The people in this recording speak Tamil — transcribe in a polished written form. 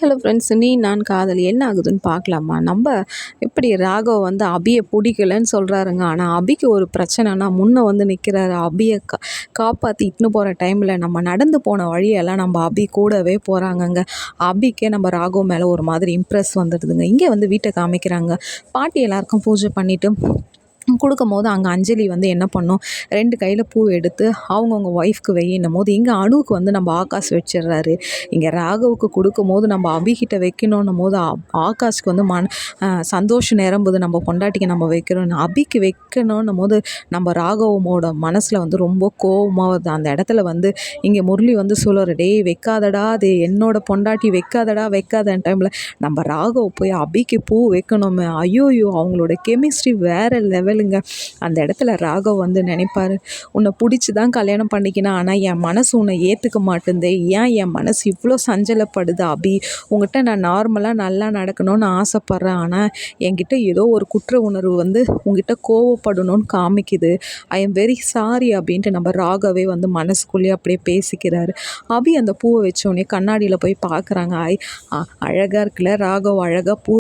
ஹலோ ஃப்ரெண்ட்ஸ், நீ நான் காதல் என்ன ஆகுதுன்னு பார்க்கலாமா? நம்ம எப்படி ராகவ் வந்து அபியை பிடிக்கலன்னு சொல்கிறாருங்க. ஆனால் அபிக்கு ஒரு பிரச்சனைனா முன்ன வந்து நிற்கிறாரு. அபியை காப்பாற்றி இட்டுன்னு போகிற டைமில் நம்ம நடந்து போன வழியெல்லாம் நம்ம அபி கூடவே போகிறாங்கங்க. அபிக்கே நம்ம ராகவ் மேலே ஒரு மாதிரி இம்ப்ரெஸ் வந்துடுதுங்க. இங்கே வந்து வீட்டை காமிக்கிறாங்க. பாட்டி எல்லாருக்கும் பூஜை பண்ணிவிட்டு கொடுக்கும்போது அங்கே அஞ்சலி வந்து என்ன பண்ணும், 2 கையில் பூ எடுத்து அவங்கவுங்க ஒய்ஃப்க்கு வையின்னும் போது இங்கே அணுவுக்கு வந்து நம்ம ஆகாஷ் வச்சிடுறாரு. இங்கே ராகவுக்கு கொடுக்கும்போது நம்ம அபிகிட்ட வைக்கணுன்னும் போது ஆகாஷ்க்கு வந்து சந்தோஷம் நிரம்புது. நம்ம பொண்டாட்டிக்கு நம்ம வைக்கிறோன்னு அபிக்கு வைக்கணுன்னும் போது நம்ம ராகவமோட மனசில் வந்து ரொம்ப கோவமாக வருது. அந்த இடத்துல வந்து இங்கே முரளி வந்து சொல்லுவார், டேய் வைக்காதடா, அது என்னோட பொண்டாட்டி, வைக்காதடா வைக்காதன்னு டைமில் நம்ம ராகவ் போய் அபிக்கு பூ வைக்கணுமே, ஐயோயோ அவங்களோட கெமிஸ்ட்ரி வேறு லெவலுங்க. அந்த இடத்துல ராகவ் வந்து நினைப்பாரு, உன்னை பிடிச்சி தான் கல்யாணம் பண்ணிக்கினேன், ஆனால் என் மனசு உன்னை ஏற்றுக்க மாட்டேங்குதே, ஏன் என் மனசு இவ்வளோ சஞ்சலப்படுது அபி, உங்ககிட்ட நான் நார்மலாக நல்லா நடக்கணும்னு ஆசைப்பட்றேன், ஆனால் என்கிட்ட ஏதோ ஒரு குற்ற உணர்வு வந்து உங்ககிட்ட கோவப்படணும்னு காமிக்குது, ஐ எம் வெரி சாரி அப்படின்ட்டு நம்ம ராகவே வந்து மனசுக்குள்ளேயே அப்படியே பேசிக்கிறாரு. அபி அந்த பூவை வச்சோடனே கண்ணாடியில் போய் பார்க்குறாங்க. அழகாக இருக்குல்ல ராகவ், அழகாக பூ